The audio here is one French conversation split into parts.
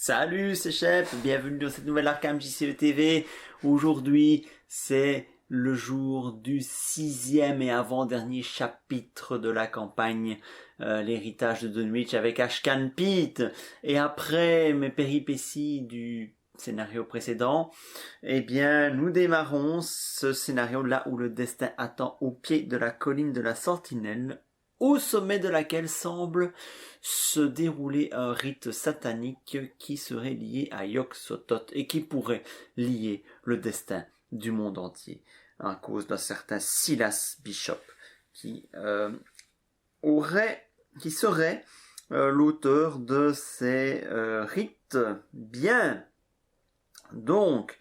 Salut, c'est Shep, bienvenue dans cette nouvelle Arkham JCE TV. Aujourd'hui, c'est le jour du 6e et avant-dernier chapitre de la campagne l'héritage de Dunwich avec Ashcan Pete. Et après mes péripéties du scénario précédent, eh bien, nous démarrons ce scénario là où le destin attend au pied de la colline de la Sentinelle, au sommet de laquelle semble se dérouler un rite satanique qui serait lié à Yog-Sothoth et qui pourrait lier le destin du monde entier à cause d'un certain Silas Bishop qui serait l'auteur de ces rites. Bien, donc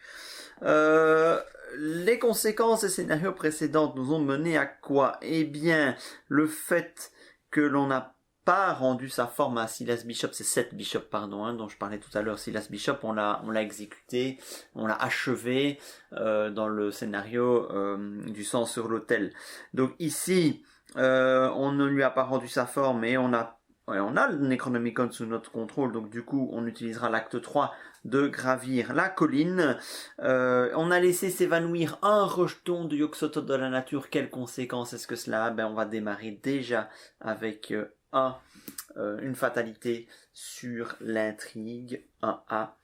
les conséquences des scénarios précédents nous ont mené à quoi? Eh bien, le fait que l'on n'a pas rendu sa forme à Silas Bishop, c'est Seth Bishop, pardon, dont je parlais tout à l'heure. Silas Bishop, on l'a exécuté, on l'a achevé dans le scénario du sang sur l'autel. Donc ici, on ne lui a pas rendu sa forme, et on a le Necronomicon sous notre contrôle, donc du coup, on utilisera l'acte 3 de gravir la colline. On a laissé s'évanouir un rejeton de Yog-Sothoth de la nature. Quelles conséquences est-ce que cela a? On va démarrer déjà avec une fatalité sur l'intrigue, un A.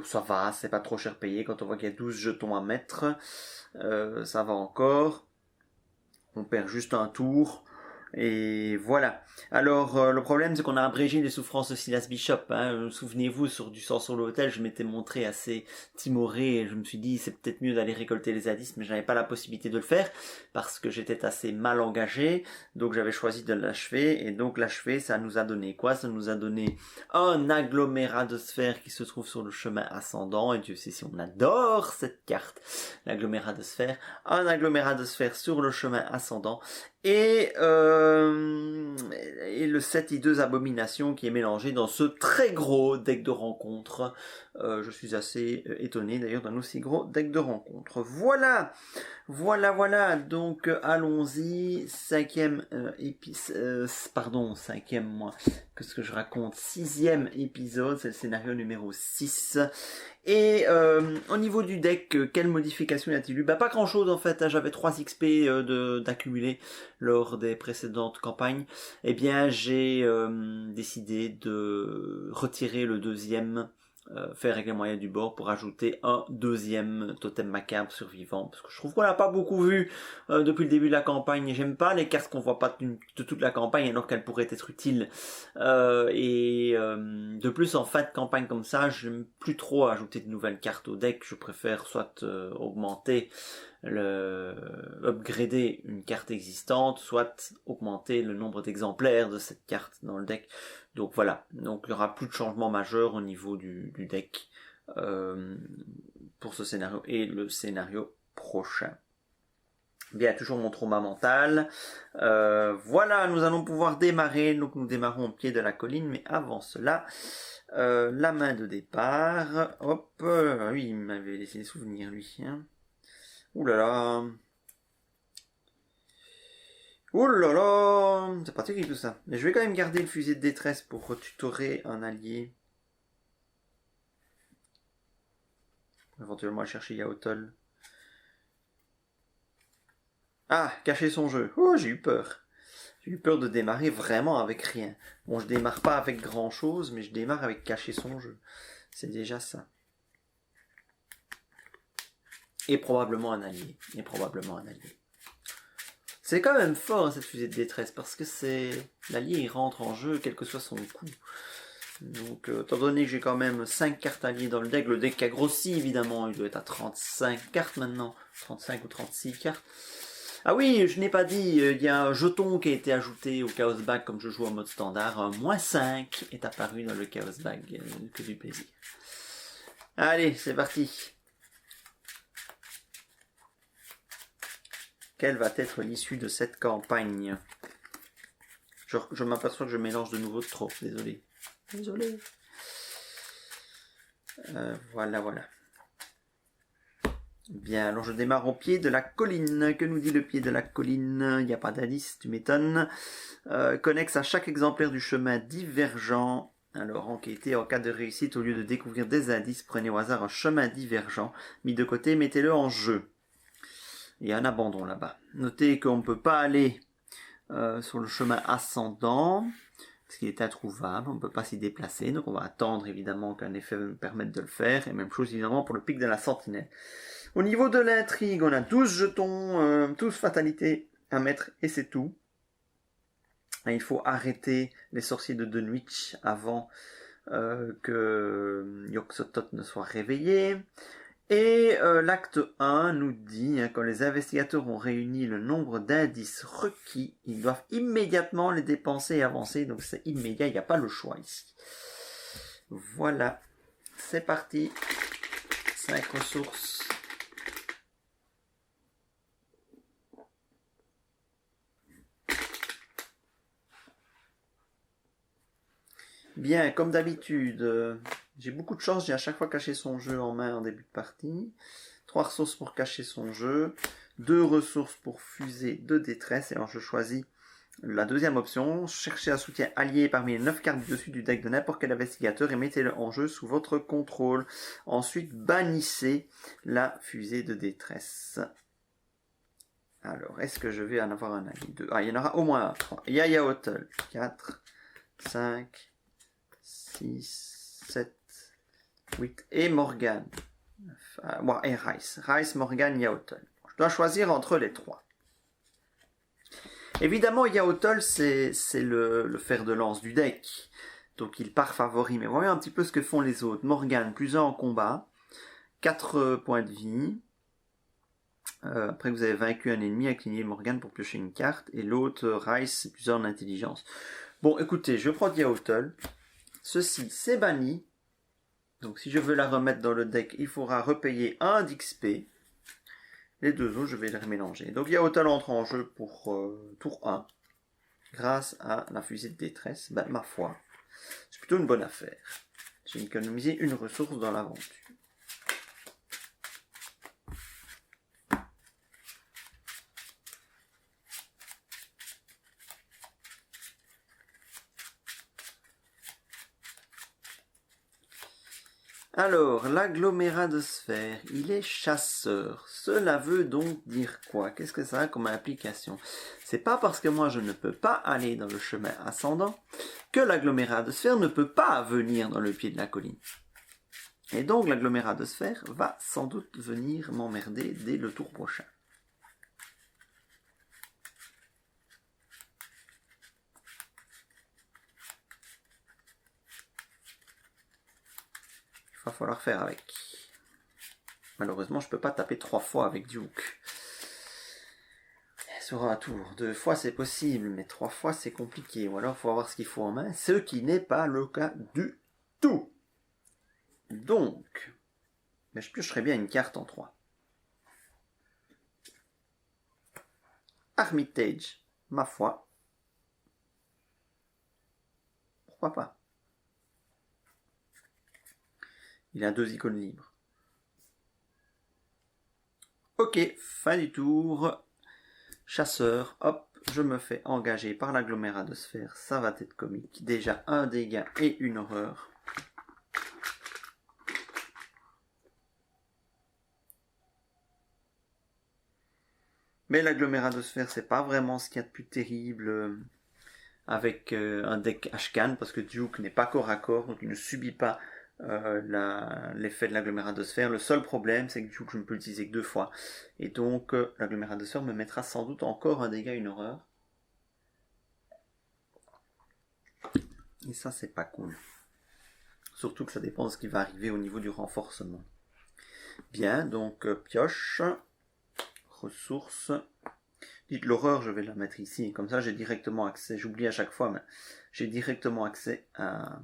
Ça va, c'est pas trop cher payé quand on voit qu'il y a 12 jetons à mettre. Ça va encore. On perd juste un tour. Et voilà. Alors, le problème, c'est qu'on a abrégé les souffrances de Silas Bishop. Souvenez-vous, sur du sang sur l'autel, je m'étais montré assez timoré et je me suis dit, c'est peut-être mieux d'aller récolter les indices, mais je n'avais pas la possibilité de le faire parce que j'étais assez mal engagé. Donc, j'avais choisi de l'achever. Et donc, l'achever, ça nous a donné quoi? Ça nous a donné un agglomérat de sphères qui se trouve sur le chemin ascendant. Et Dieu sait si on adore cette carte, l'agglomérat de sphères. Un agglomérat de sphères sur le chemin ascendant. Et le set hideuse abomination qui est mélangé dans ce très gros deck de rencontre. Je suis assez étonné d'ailleurs d'un aussi gros deck de rencontre. Voilà. Donc allons-y. Cinquième qu'est-ce que je raconte? 6e épisode, c'est le scénario numéro 6. Et au niveau du deck, quelle modification y a-t-il eu? Pas grand chose en fait, j'avais 3 XP d'accumuler lors des précédentes campagnes. Eh bien j'ai décidé de retirer le deuxième faire régler moyen du bord pour ajouter un deuxième totem macabre survivant, parce que je trouve qu'on l'a pas beaucoup vu depuis le début de la campagne, et j'aime pas les cartes qu'on voit pas de toute la campagne alors qu'elles pourraient être utiles, de plus en fin de campagne comme ça, j'aime plus trop ajouter de nouvelles cartes au deck. Je préfère soit upgrader une carte existante, soit augmenter le nombre d'exemplaires de cette carte dans le deck. Donc voilà, donc il y aura plus de changements majeurs au niveau du deck pour ce scénario et le scénario prochain. Bien, toujours mon trauma mental. Voilà, nous allons pouvoir démarrer. Donc nous démarrons au pied de la colline, mais avant cela, la main de départ. Hop, oui, il m'avait laissé des souvenirs lui. Ouh là là. Oh là là, c'est pratique tout ça. Mais je vais quand même garder le fusil de détresse pour tutorer un allié. Éventuellement aller chercher Yaotol. Ah, cacher son jeu. Oh, j'ai eu peur. J'ai eu peur de démarrer vraiment avec rien. Bon, je démarre pas avec grand chose, mais je démarre avec cacher son jeu. C'est déjà ça. Et probablement un allié. C'est quand même fort cette fusée de détresse, parce que l'allié il rentre en jeu quel que soit son coup. Donc étant donné que j'ai quand même 5 cartes alliées dans le deck a grossi évidemment, il doit être à 35 cartes maintenant, 35 ou 36 cartes. Ah oui, je n'ai pas dit, il y a un jeton qui a été ajouté au Chaos Bag comme je joue en mode standard, un -5 est apparu dans le Chaos Bag, que du plaisir. Allez, c'est parti. Quelle va être l'issue de cette campagne? Je m'aperçois que je mélange de nouveau trop. Désolé. Voilà. Bien, alors je démarre au pied de la colline. Que nous dit le pied de la colline? Il n'y a pas d'indice, tu m'étonnes. Connexe à chaque exemplaire du chemin divergent. Alors, enquêtez en cas de réussite, au lieu de découvrir des indices, prenez au hasard un chemin divergent, mis de côté, mettez-le en jeu. Il y a un abandon là-bas. Notez qu'on ne peut pas aller sur le chemin ascendant, parce qu'il est introuvable, on ne peut pas s'y déplacer, donc on va attendre évidemment qu'un effet me permette de le faire, et même chose évidemment pour le pic de la sentinelle. Au niveau de l'intrigue, on a 12 jetons, 12 fatalités à mettre, et c'est tout. Et il faut arrêter les sorciers de Dunwich avant que Yog-Sothoth ne soit réveillé. Et l'acte 1 nous dit, quand les investigateurs ont réuni le nombre d'indices requis, ils doivent immédiatement les dépenser et avancer. Donc c'est immédiat, il n'y a pas le choix ici. Voilà, c'est parti. 5 ressources. Bien, comme d'habitude, j'ai beaucoup de chance, j'ai à chaque fois caché son jeu en main en début de partie. 3 ressources pour cacher son jeu, 2 ressources pour fuser de détresse, et alors je choisis la deuxième option, cherchez un soutien allié parmi les 9 cartes du dessus du deck de n'importe quel investigateur et mettez-le en jeu sous votre contrôle. Ensuite, bannissez la fusée de détresse. Alors, est-ce que je vais en avoir un allié? 2. Ah, il y en aura au moins 3. Yaya Hotel, 4, 5, 6, 7, 8 et Morgan. Et Rice. Rice, Morgan, Yaotol. Je dois choisir entre les 3. Évidemment, Yaotol, c'est le fer de lance du deck. Donc il part favori. Mais voyons un petit peu ce que font les autres. Morgan, plus 1 en combat. 4 points de vie. Après vous avez vaincu un ennemi, incliné Morgan pour piocher une carte. Et l'autre, Rice, c'est plus 1 en intelligence. Bon, écoutez, je prends Yaotol. Ceci, c'est banni. Donc si je veux la remettre dans le deck, il faudra repayer 1 d'XP. Les deux autres, je vais les remélanger. Donc Yaotol entre en jeu pour tour 1. Grâce à la fusée de détresse. Ben, ma foi, c'est plutôt une bonne affaire. J'ai économisé une ressource dans l'aventure. Alors, l'agglomérat de sphères, il est chasseur. Cela veut donc dire quoi? Qu'est-ce que ça a comme implication? C'est pas parce que moi je ne peux pas aller dans le chemin ascendant que l'agglomérat de sphères ne peut pas venir dans le pied de la colline. Et donc l'agglomérat de sphères va sans doute venir m'emmerder dès le tour prochain. Il va falloir faire avec. Malheureusement, je peux pas taper 3 fois avec Duke. Sur un tour. 2 fois c'est possible, mais 3 fois c'est compliqué. Ou alors il faut avoir ce qu'il faut en main, ce qui n'est pas le cas du tout. Donc, mais je piocherais bien une carte en 3. Armitage, ma foi. Pourquoi pas? Il a 2 icônes libres. Ok, fin du tour. Chasseur, hop, je me fais engager par l'agglomérat de sphères. Ça va être comique. Déjà un dégât et une horreur. Mais l'agglomérat de sphères, c'est pas vraiment ce qu'il y a de plus terrible avec un deck Ashcan, parce que Duke n'est pas corps à corps, donc il ne subit pas l'effet de l'agglomérat de sphère. Le seul problème, c'est que Duke, je ne peux l'utiliser que 2 fois. Et donc, l'agglomérat de sphère me mettra sans doute encore un dégât, une horreur. Et ça, c'est pas cool. Surtout que ça dépend de ce qui va arriver au niveau du renforcement. Bien, donc pioche, ressources. Dites l'horreur, je vais la mettre ici. Comme ça, j'ai directement accès. J'oublie à chaque fois, mais j'ai directement accès à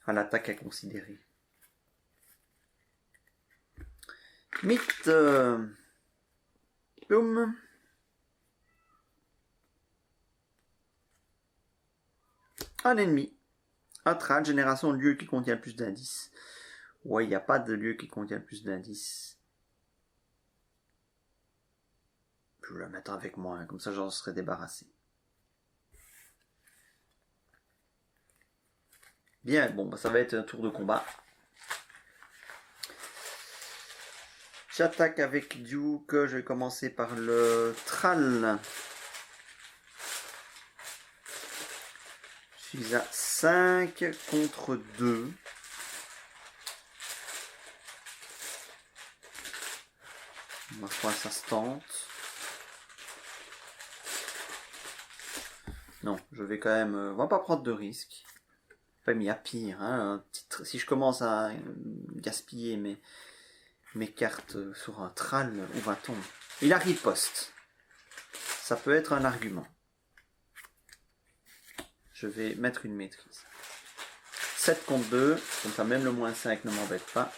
l'attaque à considérer. Mythe. Boum. Un ennemi. Atrad, génération de lieu qui contient plus d'indices. Ouais, il n'y a pas de lieu qui contient plus d'indices. Je vais la mettre avec moi, hein, comme ça j'en serai débarrassé. Bien, bon, bah, ça va être un tour de combat. J'attaque avec Duke, je vais commencer par le Thrall. Je suis à 5 contre 2. Ma foi, ça se tente. Non, je vais quand même... on va pas prendre de risques. Enfin, mais il y a pire. Hein, si je commence à gaspiller mes cartes sur un Thrall, où va-t-on? Il a riposte. Ça peut être un argument. Je vais mettre une maîtrise. 7 contre 2, comme ça même le moins 5 ne m'embête pas.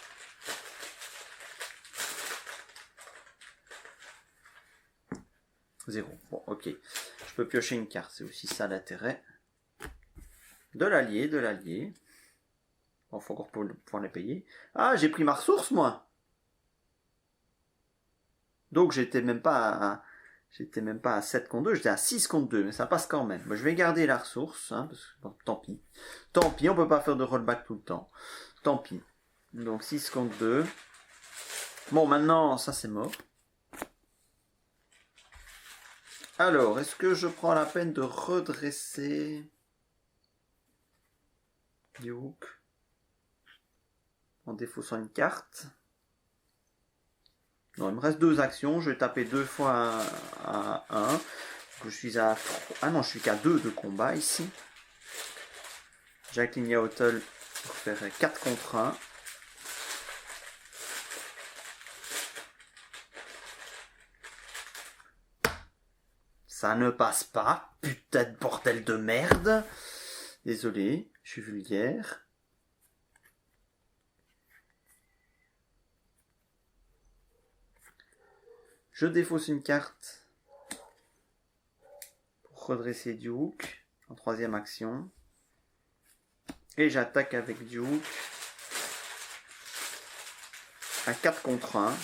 Zéro. Bon, ok. Je peux piocher une carte, c'est aussi ça l'intérêt. De l'allié, de l'allié. Bon, faut encore pouvoir les payer. Ah, j'ai pris ma ressource, moi. Donc j'étais même pas à 7 contre 2, j'étais à 6 contre 2, mais ça passe quand même. Bon, je vais garder la ressource, hein, parce que bon, tant pis. Tant pis, on peut pas faire de rollback tout le temps. Tant pis. Donc 6 contre 2. Bon, maintenant, ça c'est mort. Alors, est-ce que je prends la peine de redresser Duke en défaussant une carte? Non, il me reste 2 actions. Je vais taper 2 fois à 1. Je suis à 3. Ah non, je suis qu'à 2 de combat ici. Jacqueline Yahotel pour faire 4 contre 1. Ça ne passe pas. Putain de bordel de merde. Désolé, je suis vulgaire. Je défausse une carte pour redresser Duke en 3e action. Et j'attaque avec Duke à 4 contre 1.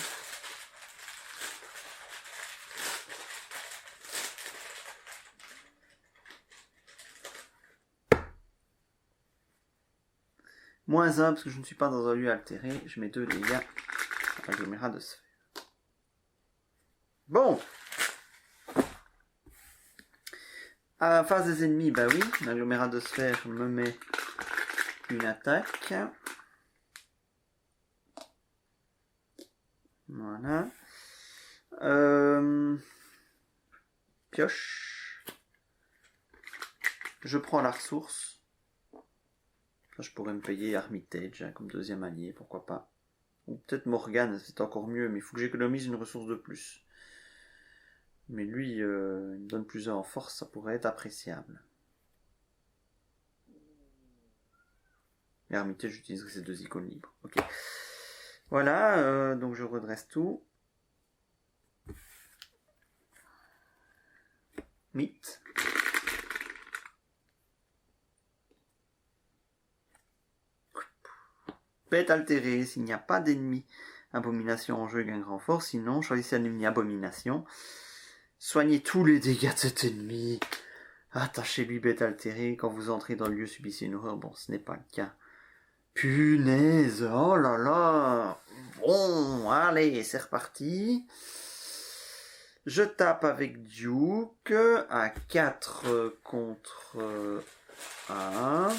Moins 1 parce que je ne suis pas dans un lieu altéré. Je mets 2 dégâts à l'agglomérat de sphère. Bon. À la face des ennemis, bah oui, l'agglomérat de sphère me met une attaque. Voilà. Pioche. Je prends la ressource. Là, je pourrais me payer Armitage hein, comme 2e allié, pourquoi pas. Ou peut-être Morgane, c'est encore mieux, mais il faut que j'économise une ressource de plus. Mais lui, il me donne plus 1 en force, ça pourrait être appréciable. Et Armitage, j'utiliserai ces 2 icônes libres. Ok. Voilà, donc je redresse tout. Mythe. Bête altérée, s'il n'y a pas d'ennemi abomination en jeu, gagne grand fort. Sinon, choisissez un ennemi abomination. Soignez tous les dégâts de cet ennemi. Attachez-lui bête altérée. Quand vous entrez dans le lieu, subissez une horreur. Bon, ce n'est pas le cas. Punaise, oh là là. Bon, allez, c'est reparti. Je tape avec Duke à 4 contre 1.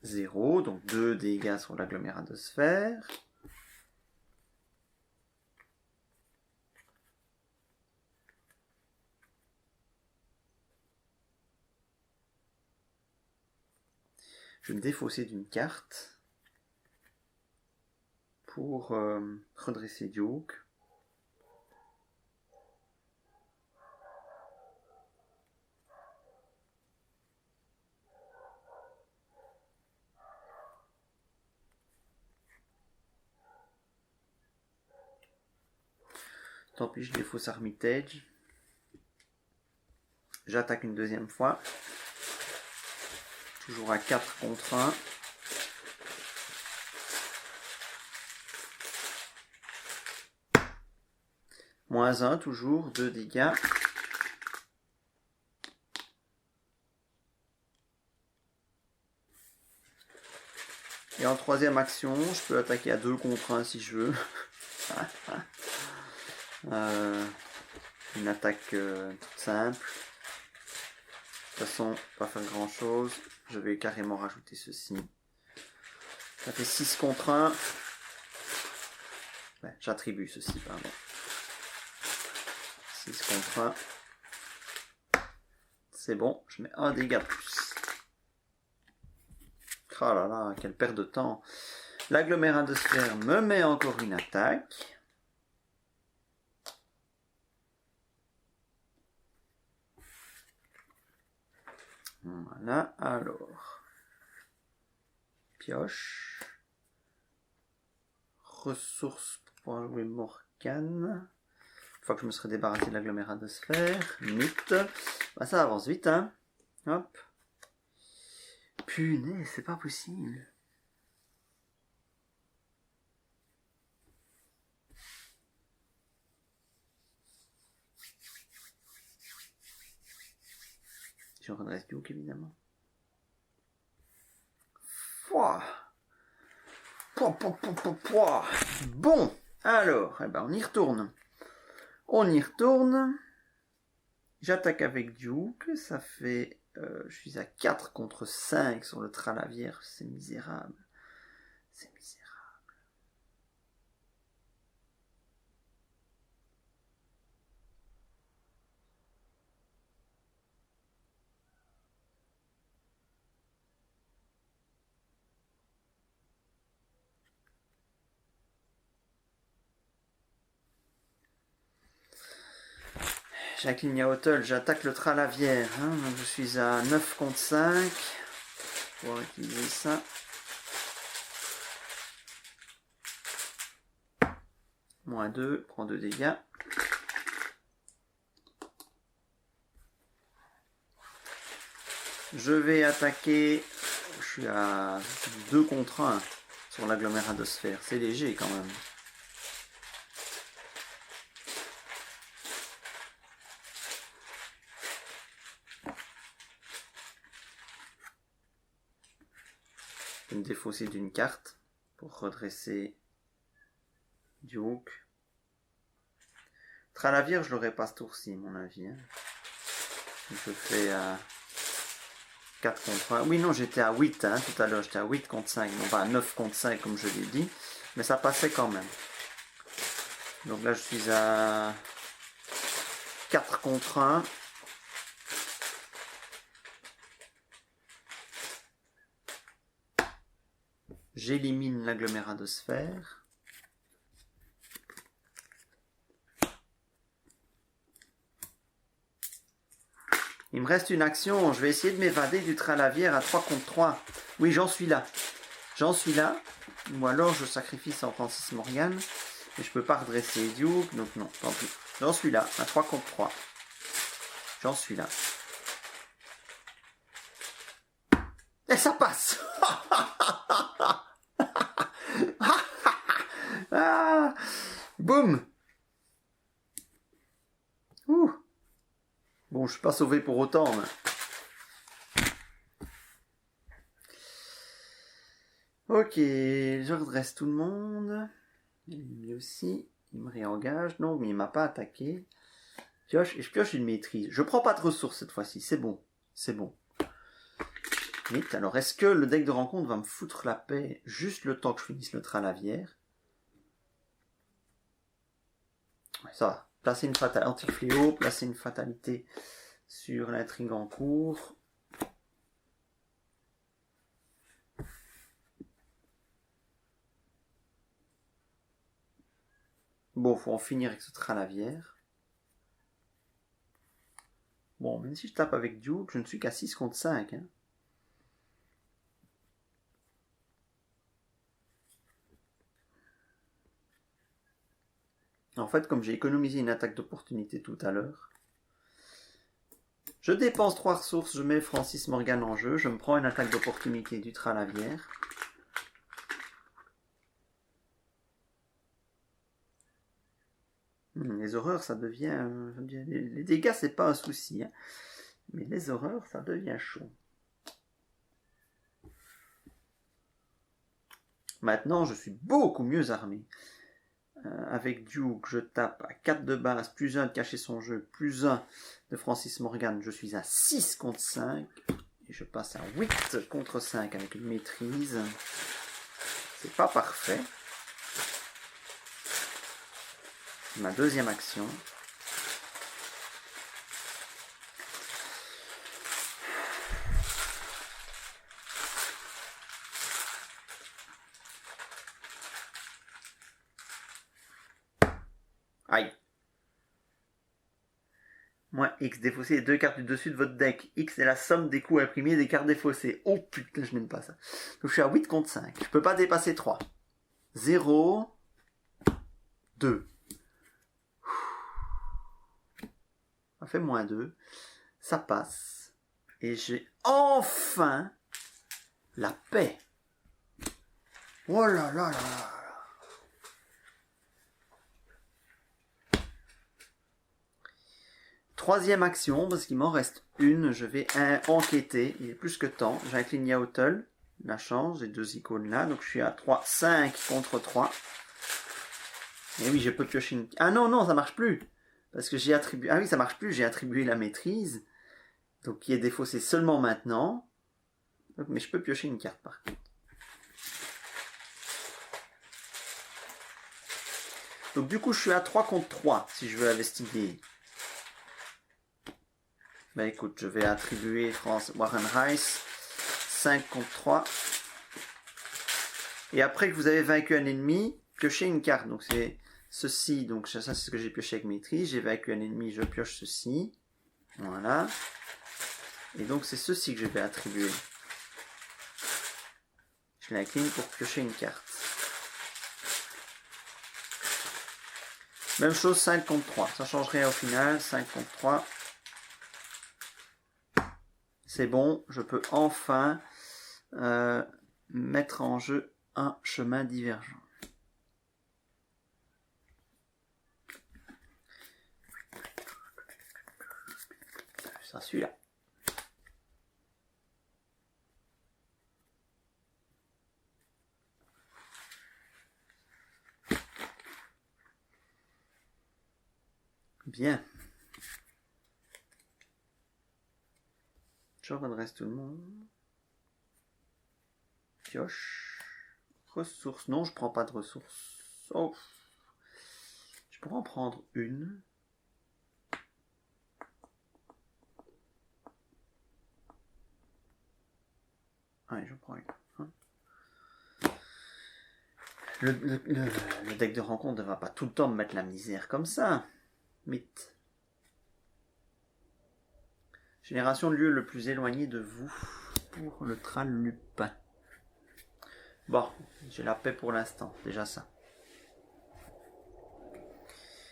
Zéro, donc 2 dégâts sur l'agglomérat de sphère. Je vais me défausser d'une carte pour redresser Duke. Tant pis, je défausse Armitage. J'attaque une 2e fois. Toujours à 4 contre 1. Moins 1 toujours, 2 dégâts. Et en troisième action, je peux attaquer à 2 contre 1 si je veux. Une attaque toute simple. De toute façon, pas faire grand chose. Je vais carrément rajouter ceci. Ça fait 6 contre 1. Ouais, j'attribue ceci, pardon. 6 contre 1. C'est bon, je mets un dégât plus. Oh là là, quelle perte de temps. L'agglomérat de sphère me met encore une attaque. Voilà, alors. Pioche. Ressources pour pouvoir jouer Morgane. Une fois que je me serai débarrassé de l'agglomérat de sphère. Mythe. Bah, ça avance vite, hein. Hop. Punaise, c'est pas possible. Je redresse Duke, évidemment. Pouah. Pouah, pouah, pouah, pouah, pouah. Bon, alors, eh ben, on y retourne. On y retourne. J'attaque avec Duke. Ça fait... je suis à 4 contre 5 sur le Tralavière. C'est misérable. C'est misérable. Jacqueline Hotel, j'attaque le Tralavière. Hein, donc je suis à 9 contre 5. On va utiliser ça. Moins 2, prends 2 dégâts. Je vais attaquer. Je suis à 2 contre 1 sur l'agglomérat de sphère. C'est léger quand même. Je vais me défausser d'une carte pour redresser Duke. Tralavière, je l'aurais pas ce tour-ci, mon avis. Hein. Je fais à 4 contre 1. Oui, non, j'étais à 8 hein, tout à l'heure. J'étais à 8 contre 5. Non pas à 9 contre 5, comme je l'ai dit. Mais ça passait quand même. Donc là, je suis à 4 contre 1. J'élimine l'agglomérat de sphère. Il me reste une action. Je vais essayer de m'évader du Tralavière à 3 contre 3. Oui, j'en suis là. J'en suis là. Ou alors je sacrifie San Francis Morgan. Et je peux pas redresser Duke. Donc non, tant pis. J'en suis là. À 3 contre 3. J'en suis là. Et ça passe. Ah, boum. Ouh. Bon, je suis pas sauvé pour autant. Mais... Ok, je redresse tout le monde. Lui aussi, il me réengage. Non, mais il m'a pas attaqué. Pioche, et je pioche une maîtrise. Je prends pas de ressources cette fois-ci, c'est bon. C'est bon. Vite, alors est-ce que le deck de rencontre va me foutre la paix juste le temps que je finisse le Tralavière? Ouais, ça va. Placer une fatalité anti-fléau, placer une fatalité sur l'intrigue en cours. Bon, faut en finir avec ce Tralavière. Bon, même si je tape avec Duke, je ne suis qu'à 6 contre 5. Hein. En fait, comme j'ai économisé une attaque d'opportunité tout à l'heure, je dépense 3 ressources, je mets Francis Morgan en jeu, je me prends une attaque d'opportunité du Tralavière. Les horreurs, ça devient... les dégâts, c'est pas un souci. Hein. Mais les horreurs, ça devient chaud. Maintenant, je suis beaucoup mieux armé. Avec Duke, je tape à 4 de base, plus 1 de cacher son jeu, plus 1 de Francis Morgan. Je suis à 6 contre 5. Et je passe à 8 contre 5 avec une maîtrise. C'est pas parfait. Ma deuxième action. Aïe. Moins X, défausser les 2 cartes du dessus de votre deck. X est la somme des coups imprimés des cartes défaussées. Oh putain, je n'aime pas ça. Donc je suis à 8 contre 5. Je peux pas dépasser 3. 0, 2. Ça fait moins 2. Ça passe. Et j'ai enfin la paix. Oh là là là là. Troisième action, parce qu'il m'en reste une, je vais enquêter, il est plus que temps. J'incline Yaotel, la chance, j'ai 2 icônes là, donc je suis à 3, 5 contre 3. Et oui, je peux piocher une... Ah non, non, ça marche plus. Parce que j'ai attribué... Ah oui, ça marche plus, j'ai attribué la maîtrise. Donc qui est défaussé seulement maintenant. Donc, mais je peux piocher une carte par contre. Donc du coup, je suis à 3 contre 3, si je veux investiguer. Ben écoute, je vais attribuer Warren Rice, 5 contre 3. Et après que vous avez vaincu un ennemi, piochez une carte. Donc c'est ceci, donc ça c'est ce que j'ai pioché avec maîtrise. J'ai vaincu un ennemi, je pioche ceci. Voilà. Et donc c'est ceci que je vais attribuer. Je l'incline pour piocher une carte. Même chose, 5 contre 3. Ça change rien au final, 5 contre 3. C'est bon, je peux enfin mettre en jeu un chemin divergent. Ça, celui-là. Bien. Je redresse tout le monde. Pioche. Ressources. Non, je prends pas de ressources. Oh. Je pourrais en prendre une. Allez, je prends une. Le deck de rencontre ne va pas tout le temps me mettre la misère comme ça. Mythe. Génération de lieu le plus éloigné de vous pour le Tralupin. Bon, j'ai la paix pour l'instant, déjà ça.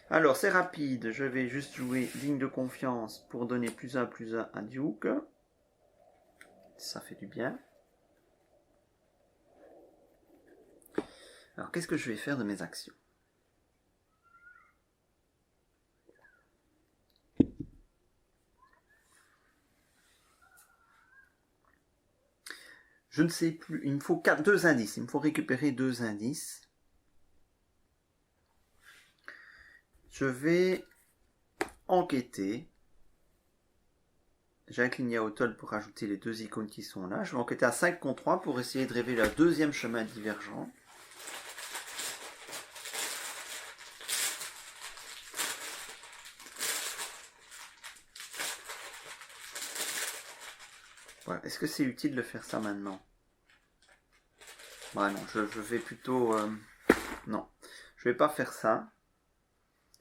Alors, c'est rapide, je vais juste jouer ligne de confiance pour donner plus 1 à Duke. Ça fait du bien. Alors, qu'est-ce que je vais faire de mes actions ? Je ne sais plus, il me faut 2 indices, il me faut récupérer 2 indices. Je vais enquêter. J'incline Yaotol pour rajouter les 2 icônes qui sont là. Je vais enquêter à 5 contre 3 pour essayer de révéler le deuxième chemin divergent. Voilà. Est-ce que c'est utile de faire ça maintenant ? Bah non, je vais plutôt... non, je vais pas faire ça.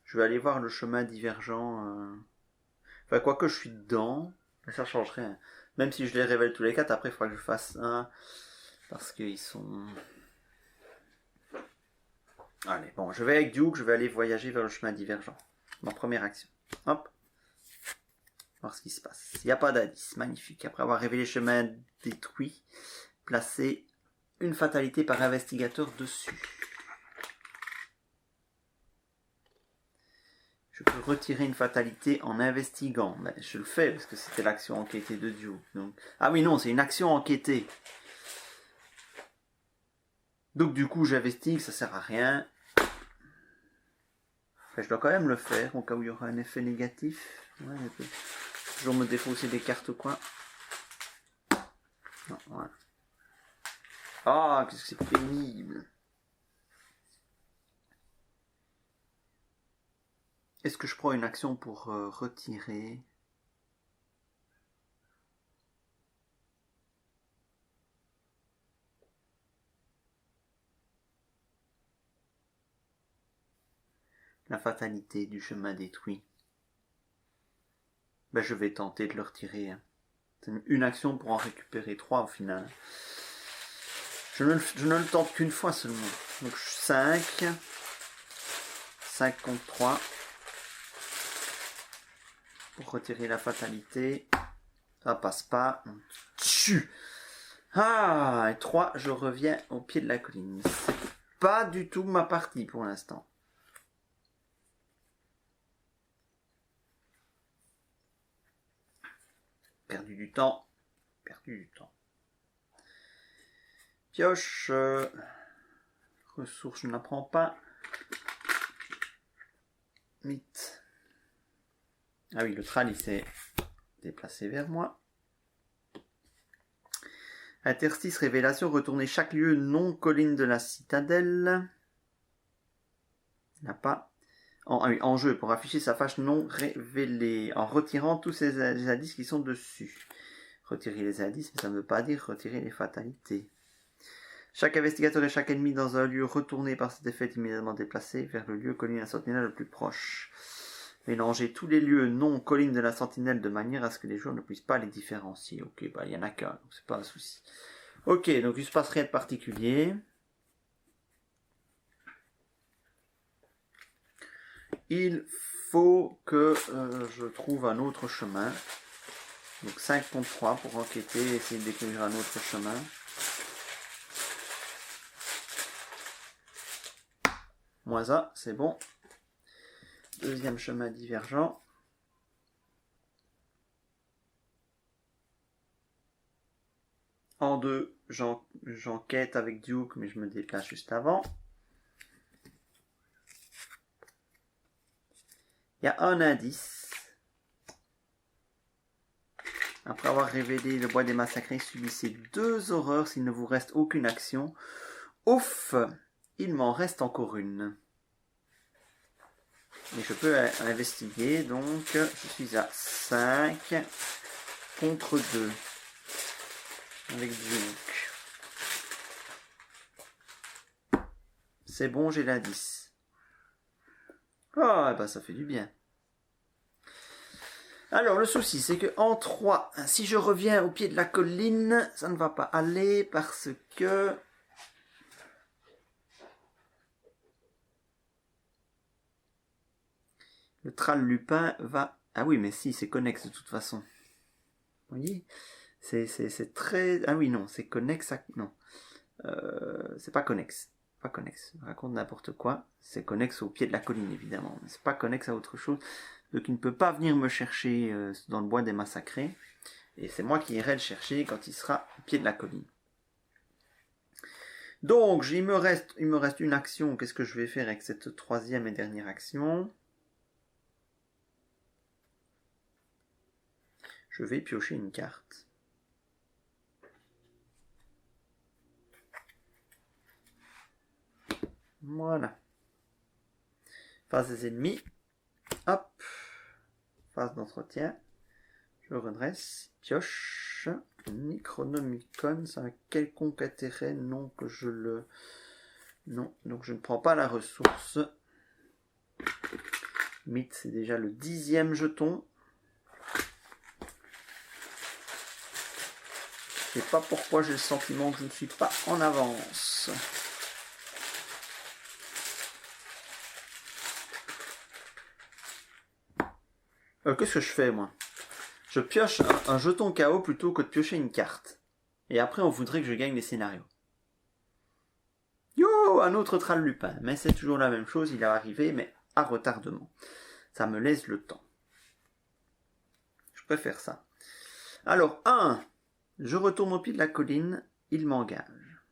Je vais aller voir le chemin divergent. Enfin, quoique je suis dedans, ça change rien. Même si je les révèle tous les 4, après il faudra que je fasse un. Parce qu'ils sont... Allez, bon, je vais avec Duke, je vais aller voyager vers le chemin divergent. Ma première action. Hop. Voir ce qui se passe. Il n'y a pas d'indice, magnifique. Après avoir révélé le chemin détruit, placer une fatalité par investigateur dessus. Je peux retirer une fatalité en investiguant. Ben, je le fais parce que c'était l'action enquêtée de Duke. Donc... Ah oui, non, c'est une action enquêtée. Donc du coup, j'investigue, ça sert à rien. Enfin, je dois quand même le faire, au cas où il y aura un effet négatif. Ouais, je peux toujours me défausser des cartes au coin. Non, voilà. Ah, qu'est-ce que c'est pénible. Est-ce que je prends une action pour retirer? La fatalité du chemin détruit. Ben, je vais tenter de le retirer. Hein. C'est une action pour en récupérer 3 au final. Je ne le tente qu'une fois seulement. Donc 5. 5 contre 3. Pour retirer la fatalité. Ça passe pas. Tchou. Ah, et 3, je reviens au pied de la colline. C'est pas du tout ma partie pour l'instant. Perdu du temps. Perdu du temps. Pioche. Ressources, je ne la prends pas. Mythe. Ah oui, le tral, il s'est déplacé vers moi. Interstice, révélation, retourner chaque lieu non colline de la citadelle. Il n'a pas. En jeu, pour afficher sa fâche non révélée, en retirant tous ces indices qui sont dessus. Retirer les indices, mais ça ne veut pas dire retirer les fatalités. Chaque investigateur et chaque ennemi dans un lieu retourné par cet effet est immédiatement déplacé vers le lieu colline de la sentinelle le plus proche. Mélanger tous les lieux non collines de la sentinelle de manière à ce que les joueurs ne puissent pas les différencier. Ok, bah il n'y en a qu'un, donc c'est pas un souci. Ok, donc il ne se passe rien de particulier. Il faut que je trouve un autre chemin. Donc 5 contre 3 pour enquêter et essayer de découvrir un autre chemin. Moins ça, c'est bon. Deuxième chemin divergent. En 2, j'enquête avec Duke, mais je me déplace juste avant. Il y a un indice. Après avoir révélé le bois des massacrés, subissez 2 horreurs s'il ne vous reste aucune action. Ouf, il m'en reste encore une. Et je peux investiguer, donc je suis à 5 contre 2 avec Duke. C'est bon, j'ai l'indice. Ah, bah ça fait du bien. Alors, le souci, c'est que en 3, si je reviens au pied de la colline, ça ne va pas aller parce que... Le Tral Lupin va... Ah oui, mais si, c'est connexe de toute façon. Vous voyez ? C'est très... Ah oui, non, c'est connexe à... Non. C'est pas connexe. Pas connexe. Je raconte n'importe quoi. C'est connexe au pied de la colline, évidemment. Mais c'est pas connexe à autre chose. Donc il ne peut pas venir me chercher dans le bois des massacrés. Et c'est moi qui irai le chercher quand il sera au pied de la colline. Donc, il me reste une action. Qu'est-ce que je vais faire avec cette troisième et dernière action ? Je vais piocher une carte. Voilà. Phase des ennemis. Hop. Phase d'entretien. Je redresse. Pioche. Necronomicon. Ça a un quelconque intérêt. Non, que je le... Non, donc je ne prends pas la ressource. Mythe, c'est déjà le 10e jeton. Je ne sais pas pourquoi j'ai le sentiment que je ne suis pas en avance. Qu'est-ce que je fais, moi ? Je pioche un jeton KO plutôt que de piocher une carte. Et après, on voudrait que je gagne les scénarios. Yo, un autre Tral Lupin. Mais c'est toujours la même chose, il est arrivé, mais à retardement. Ça me laisse le temps. Je préfère ça. Alors, 1. Je retourne au pied de la colline. Il m'engage.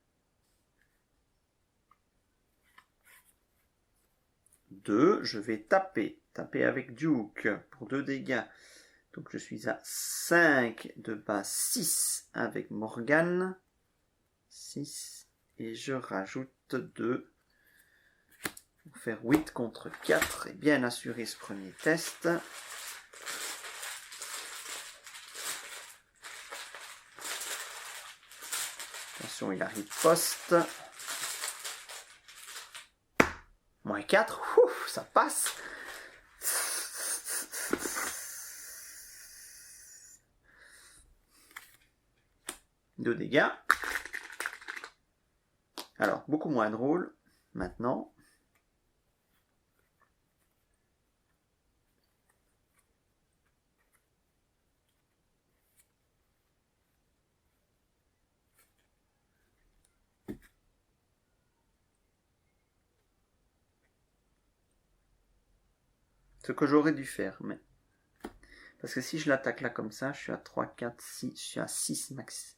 2. Je vais taper. Taper avec Duke pour 2 dégâts. Donc je suis à 5 de bas, 6 avec Morgane. 6. Et je rajoute 2. Pour faire 8 contre 4 et bien assurer ce premier test. Attention, il arrive poste. Moins 4, ouf, ça passe. Deux dégâts. Alors, beaucoup moins drôle. Maintenant. Ce que j'aurais dû faire, mais... Parce que si je l'attaque là comme ça, je suis à 3, 4, 6, je suis à 6 max.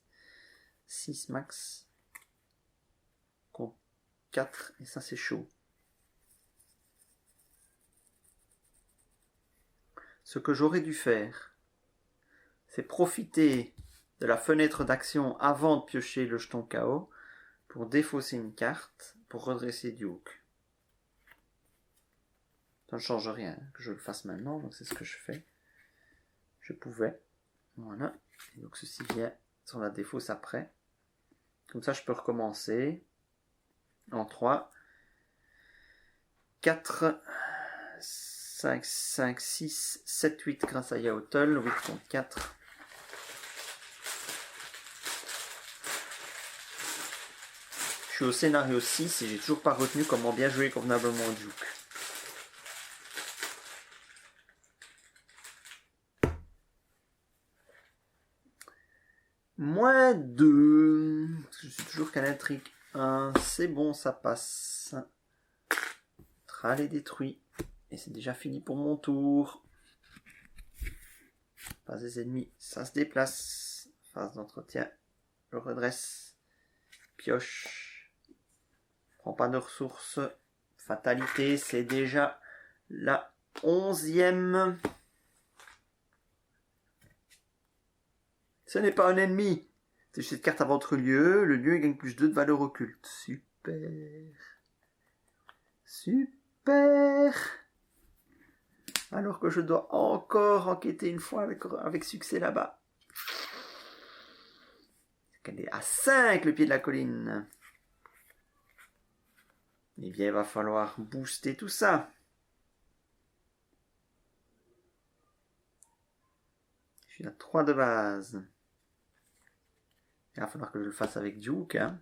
6 max. 4, et ça c'est chaud. Ce que j'aurais dû faire, c'est profiter de la fenêtre d'action avant de piocher le jeton KO pour défausser une carte, pour redresser Duke. Ça ne change rien que je le fasse maintenant, donc c'est ce que je fais. Je pouvais. Voilà. Et donc ceci vient sur la défausse après. Comme ça je peux recommencer. En 3, 4, 5, 5, 6, 7, 8 grâce à Yaotl, 8 contre 4. Je suis au scénario 6 et j'ai toujours pas retenu comment bien jouer convenablement Duke. Moins 2. Je suis toujours qu'à l'intrigue 1. C'est bon, ça passe. Tral est détruit. Et c'est déjà fini pour mon tour. Phase des ennemis, ça se déplace. Phase d'entretien, je redresse. Pioche. Prends pas de ressources. Fatalité, c'est déjà la 11e. Ce n'est pas un ennemi. C'est cette carte à votre lieu. Le lieu gagne plus 2 de valeur occulte. Super. Super. Alors que je dois encore enquêter une fois avec succès là-bas. Elle est à 5 le pied de la colline. Eh bien, il va falloir booster tout ça. Je suis à 3 de base. Il va falloir que je le fasse avec Duke. Hein.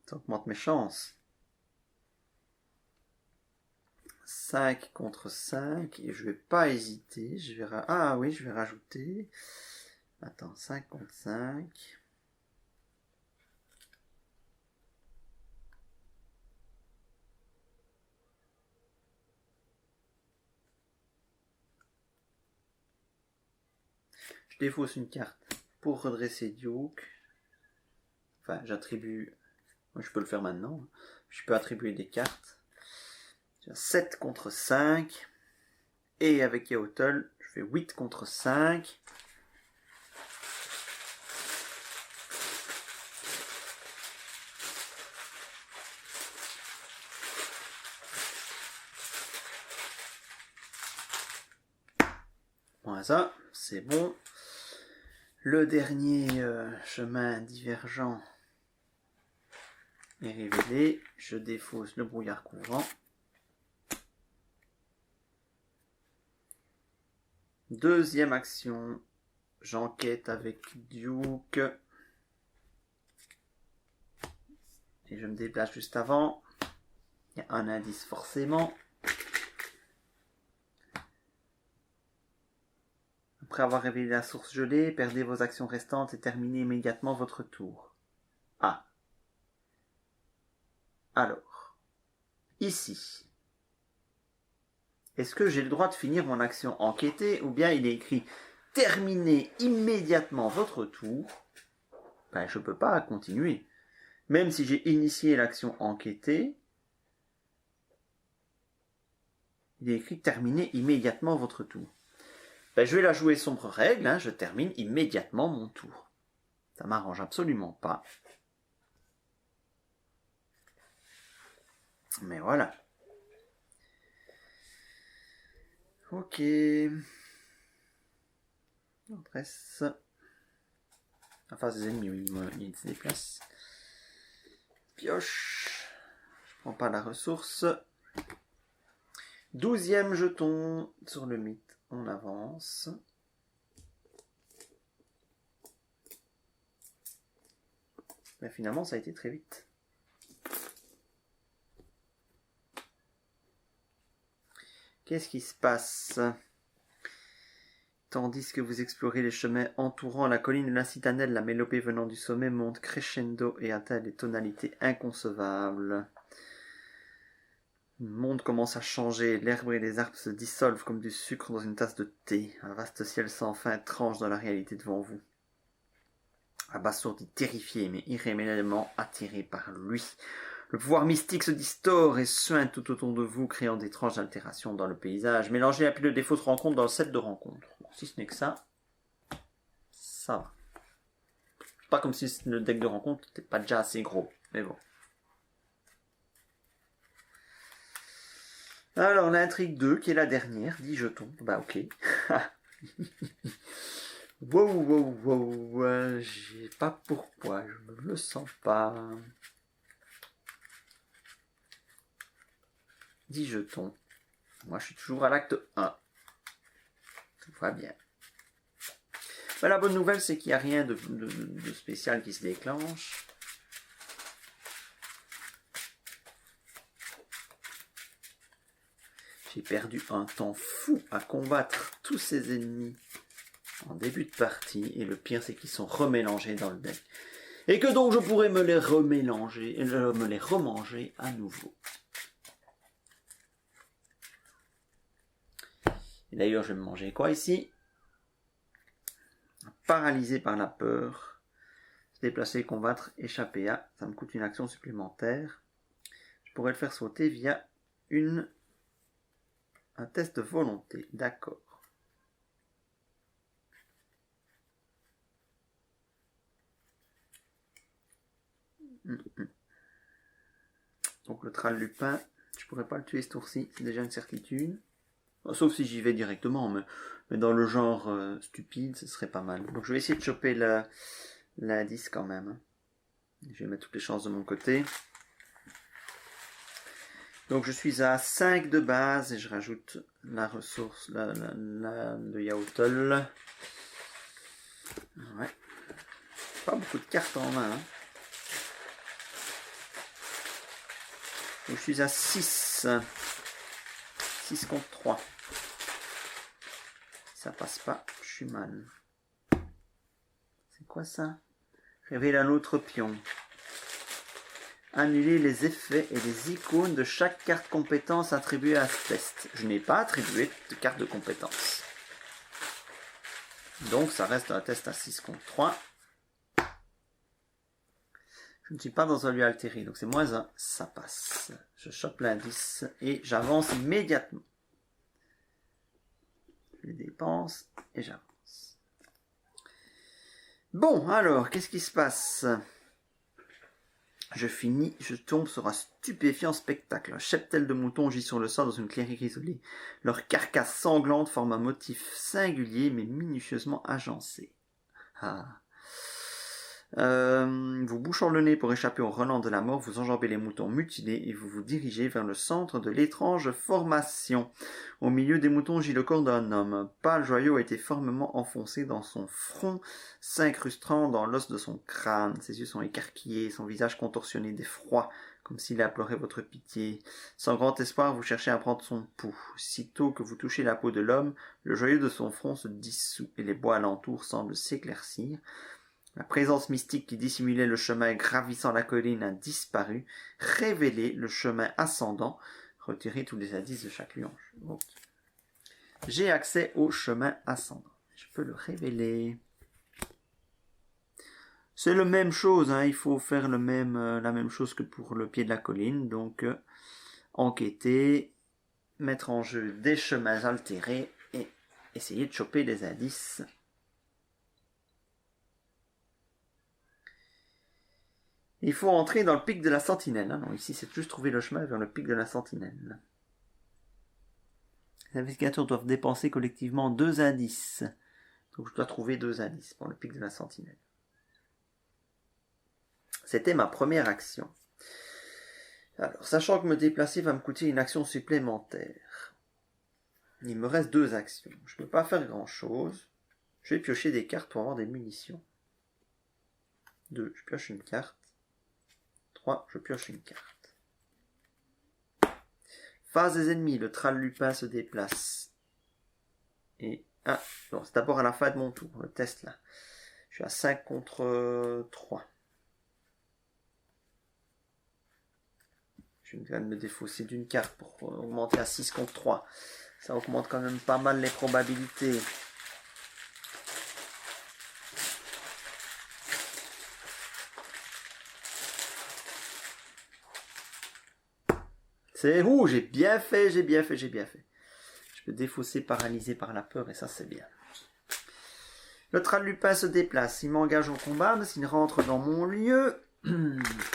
Ça augmente mes chances. 5 contre 5. Et je vais pas hésiter. Ah oui, je vais rajouter. Attends, 5 contre 5. Je défausse une carte pour redresser Duke. Enfin, j'attribue... Moi, je peux le faire maintenant. Je peux attribuer des cartes. 7 contre 5. Et avec Yaotl, je fais 8 contre 5. Voilà ça, c'est bon. Le dernier chemin divergent est révélé. Je défausse le brouillard couvrant. Deuxième action, j'enquête avec Duke. Et je me déplace juste avant. Il y a un indice forcément. Après avoir révélé la source gelée, perdez vos actions restantes et terminez immédiatement votre tour. Ah. Alors, ici, est-ce que j'ai le droit de finir mon action enquêter ou bien il est écrit « Terminez immédiatement votre tour ». Ben, je ne peux pas continuer. Même si j'ai initié l'action enquêter, il est écrit « Terminez immédiatement votre tour ». Ben, je vais la jouer sombre règle, hein, je termine immédiatement mon tour. Ça m'arrange absolument pas. Mais voilà. Ok. On dresse. En face des ennemis, oui, il se déplace. Pioche. Je prends pas la ressource. 12e jeton sur le mythe. On avance. Mais finalement, ça a été très vite. Qu'est-ce qui se passe? Tandis que vous explorez les chemins entourant la colline de la citadelle, la mélopée venant du sommet monte crescendo et atteint des tonalités inconcevables. Le monde commence à changer, l'herbe et les arbres se dissolvent comme du sucre dans une tasse de thé. Un vaste ciel sans fin tranche dans la réalité devant vous. Abasourdi, terrifié, mais irrémédiablement attiré par lui. Le pouvoir mystique se distord et suinte tout autour de vous, créant d'étranges altérations dans le paysage. Mélangez la pile de défauts de rencontre dans le set de rencontre. Si ce n'est que ça, ça va. C'est pas comme si le deck de rencontre n'était pas déjà assez gros, mais bon. Alors, l'intrigue 2, qui est la dernière, 10 jetons. Bah, ok. Wow, j'ai pas pourquoi, je me le sens pas. 10 jetons. Moi, je suis toujours à l'acte 1. Tout va bien. Mais la bonne nouvelle, c'est qu'il n'y a rien de spécial qui se déclenche. J'ai perdu un temps fou à combattre tous ces ennemis en début de partie. Et le pire, c'est qu'ils sont remélangés dans le deck. Et que donc je pourrais me les remélanger, me les remanger à nouveau. Et d'ailleurs, je vais me manger quoi ici? Paralysé par la peur. Se déplacer, combattre, échapper à. Ça me coûte une action supplémentaire. Je pourrais le faire sauter via un test de volonté. D'accord. Donc le Tral Lupin, je pourrais pas le tuer ce tour-ci, c'est déjà une certitude. Sauf si j'y vais directement, mais dans le genre stupide, ce serait pas mal. Donc je vais essayer de choper l'indice quand même. Je vais mettre toutes les chances de mon côté. Donc je suis à 5 de base et je rajoute la ressource, le Yaotl. Ouais. Pas beaucoup de cartes en main. Hein. Donc je suis à 6. 6 contre 3. Si ça passe pas, je suis mal. C'est quoi ça? Révèle un autre pion. Annuler les effets et les icônes de chaque carte compétence attribuée à ce test. Je n'ai pas attribué de carte de compétence. Donc ça reste un test à 6 contre 3. Je ne suis pas dans un lieu altéré, donc c'est moins 1, ça passe. Je chope l'indice et j'avance immédiatement. Je les dépense et j'avance. Bon, alors, qu'est-ce qui se passe? Je finis, je tombe sur un stupéfiant spectacle. Un cheptel de moutons gît sur le sol dans une clairière isolée. Leur carcasse sanglante forme un motif singulier mais minutieusement agencé. Vous bouchant le nez pour échapper au relent de la mort, vous enjambez les moutons mutilés et vous vous dirigez vers le centre de l'étrange formation. Au milieu des moutons gît le corps d'un homme. Un pâle joyau a été formellement enfoncé dans son front, s'incrustant dans l'os de son crâne. Ses yeux sont écarquillés, son visage contorsionné d'effroi, comme s'il implorait votre pitié. Sans grand espoir, vous cherchez à prendre son pouls. Sitôt que vous touchez la peau de l'homme, le joyau de son front se dissout et les bois alentours semblent s'éclaircir. La présence mystique qui dissimulait le chemin gravissant la colline a disparu. Révélez le chemin ascendant. Retirez tous les indices de chaque louange. Okay. J'ai accès au chemin ascendant. Je peux le révéler. C'est la même chose, hein. Il faut faire la même chose que pour le pied de la colline. Donc, enquêter, mettre en jeu des chemins altérés et essayer de choper des indices. Il faut entrer dans le pic de la sentinelle. Hein. Non, ici, c'est juste trouver le chemin vers le pic de la sentinelle. Les investigateurs doivent dépenser collectivement 2 indices. Donc, je dois trouver 2 indices pour le pic de la sentinelle. C'était ma première action. Alors, sachant que me déplacer va me coûter une action supplémentaire. Il me reste 2 actions. Je ne peux pas faire grand-chose. Je vais piocher des cartes pour avoir des munitions. 2, je pioche une carte. 3, je pioche une carte. Phase des ennemis, le Trallepin se déplace. Et non, c'est d'abord à la fin de mon tour, le test là. Je suis à 5 contre 3. Je viens de me défausser d'une carte pour augmenter à 6 contre 3. Ça augmente quand même pas mal les probabilités. C'est j'ai bien fait. Je peux défausser paralysé par la peur et ça c'est bien. Le Trallepin se déplace. Il m'engage au combat, mais s'il rentre dans mon lieu,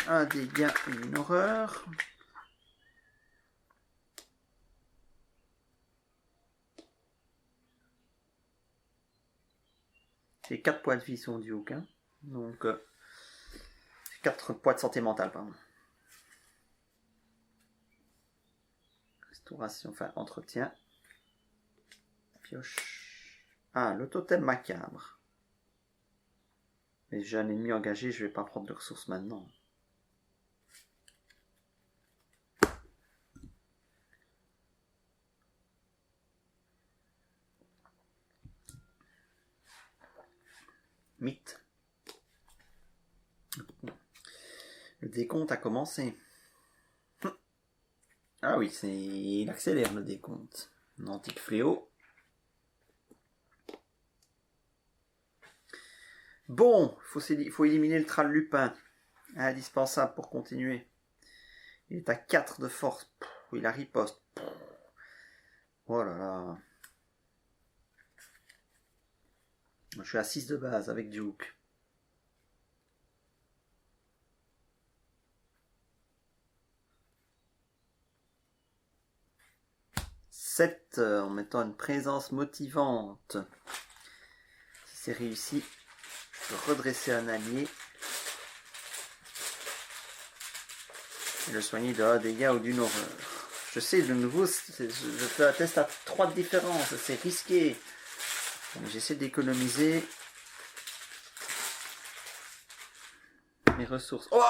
un dégât et une horreur. J'ai 4 points de vie sur Duke. Hein. Donc, 4 points de santé mentale, pardon. Restauration, enfin, entretien. Pioche. Ah, le totem macabre. Mais j'ai un ennemi engagé, je vais pas prendre de ressources maintenant. Mythe. Le décompte a commencé. Ah oui, il accélère le décompte. Un antique fléau. Bon, il faut éliminer le Trallepin. Indispensable pour continuer. Il est à 4 de force. Il a riposte. Oh là là. Je suis à 6 de base avec Duke. En mettant une présence motivante. Si c'est réussi, je peux redresser un allié et le soigner de 1 dégât ou d'une horreur. Je sais, de nouveau, je fais un test à 3 de différence, c'est risqué. J'essaie d'économiser mes ressources. Oh!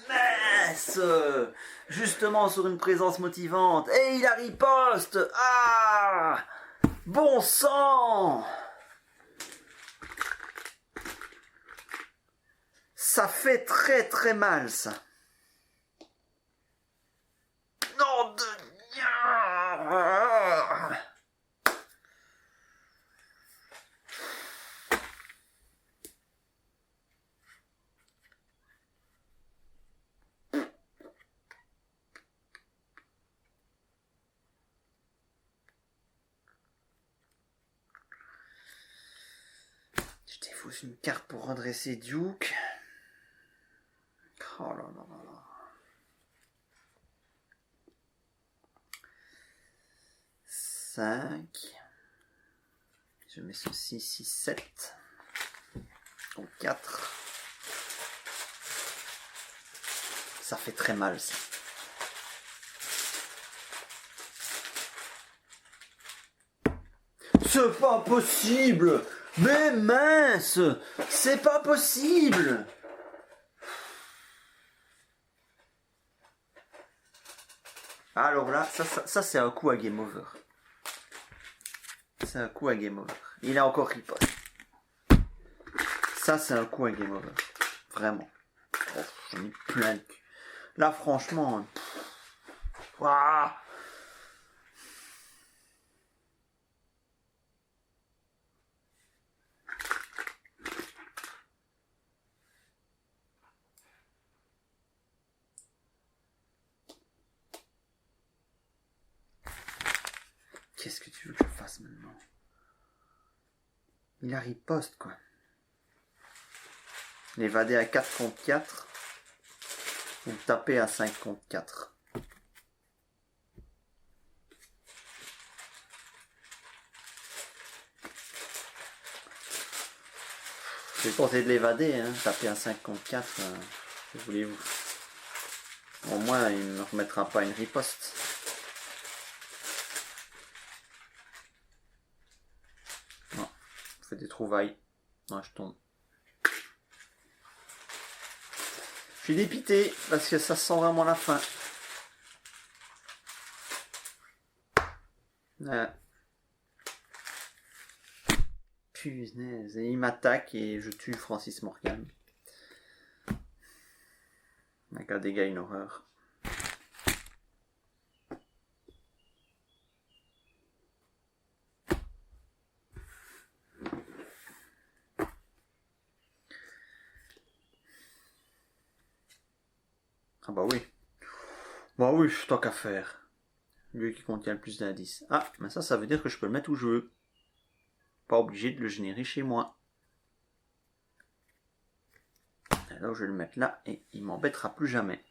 Mince! Justement sur une présence motivante. Et il a riposte! Ah! Bon sang! Ça fait très très mal, ça. Non de... Je défausse une carte pour redresser Duke. Oh là là là là. 5. Je mets ceci, 6, 7. Donc 4. Ça fait très mal, ça. C'est pas possible! Mais mince! C'est pas possible! Alors là, ça c'est un coup à game over. c'est un coup à game over. Il a encore riposte. Ça, c'est un coup à game over. Vraiment. Oh, j'en ai plein de cul. Là, franchement... Waouh. Qu'est-ce que tu veux que je fasse maintenant? Il a riposte, quoi. L'évader à 4 contre 4. Ou taper à 5 contre 4. Je vais tenter de l'évader, hein. Taper à 5 contre 4. Que voulez-vous? Au moins, il ne me remettra pas une riposte. Non. Je fais des trouvailles. Non, je tombe. Je suis dépité parce que ça sent vraiment la fin. Punaise. Et il m'attaque et je tue Francis Morgan. Avec un dégât, une horreur. Ah bah oui. Bah oui, tant qu'à faire. Lieu qui contient le plus d'indices. Ah, mais ça veut dire que je peux le mettre où je veux. Pas obligé de le générer chez moi. Alors je vais le mettre là et il m'embêtera plus jamais.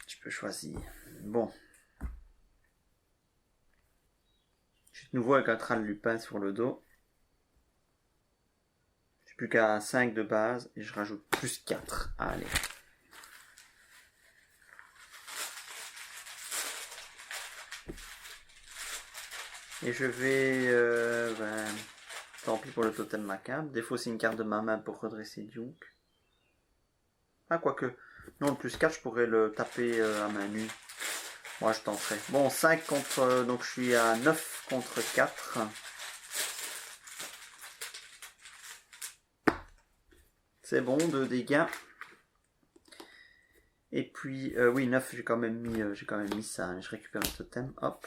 Tu peux choisir. Bon. Je suis de nouveau avec un Tral Lupin sur le dos. J'ai plus qu'à 5 de base et je rajoute plus 4. Allez. Et je vais... tant pis pour le totem macabre. Défausser une carte de ma main pour redresser Duke. Ah, quoique. Non, le plus 4, je pourrais le taper à main nue. Moi, je tenterai. Bon, 5 contre... donc, je suis à 9 contre 4. C'est bon, 2 dégâts. Et puis, oui, 9, j'ai quand même mis ça. Je récupère le totem. Hop.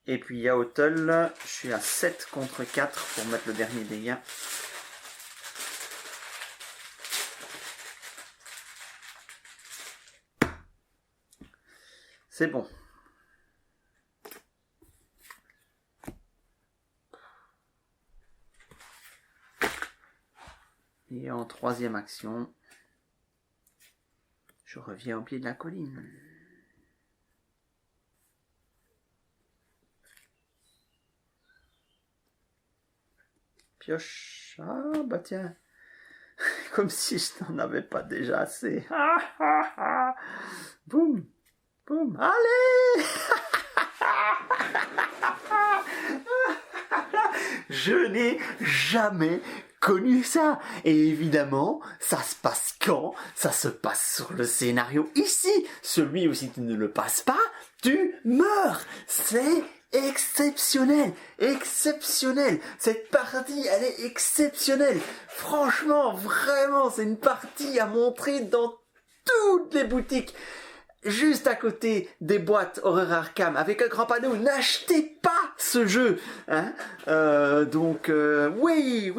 Et puis, Yaotl, je suis à 7 contre 4 pour mettre le dernier dégât. C'est bon. Et en troisième action, je reviens au pied de la colline. Pioche. Ah, bah tiens. Comme si je n'en avais pas déjà assez. Boum. Boum. Allez. Je n'ai jamais connu ça. Et évidemment, ça se passe quand? Ça se passe sur le scénario ici. Celui où si tu ne le passes pas, tu meurs. C'est exceptionnel. Exceptionnel. Cette partie, elle est exceptionnelle. Franchement, vraiment, c'est une partie à montrer dans toutes les boutiques. Juste à côté des boîtes Horror Arkham avec un grand panneau, n'achetez pas ce jeu, hein. Donc oui, oh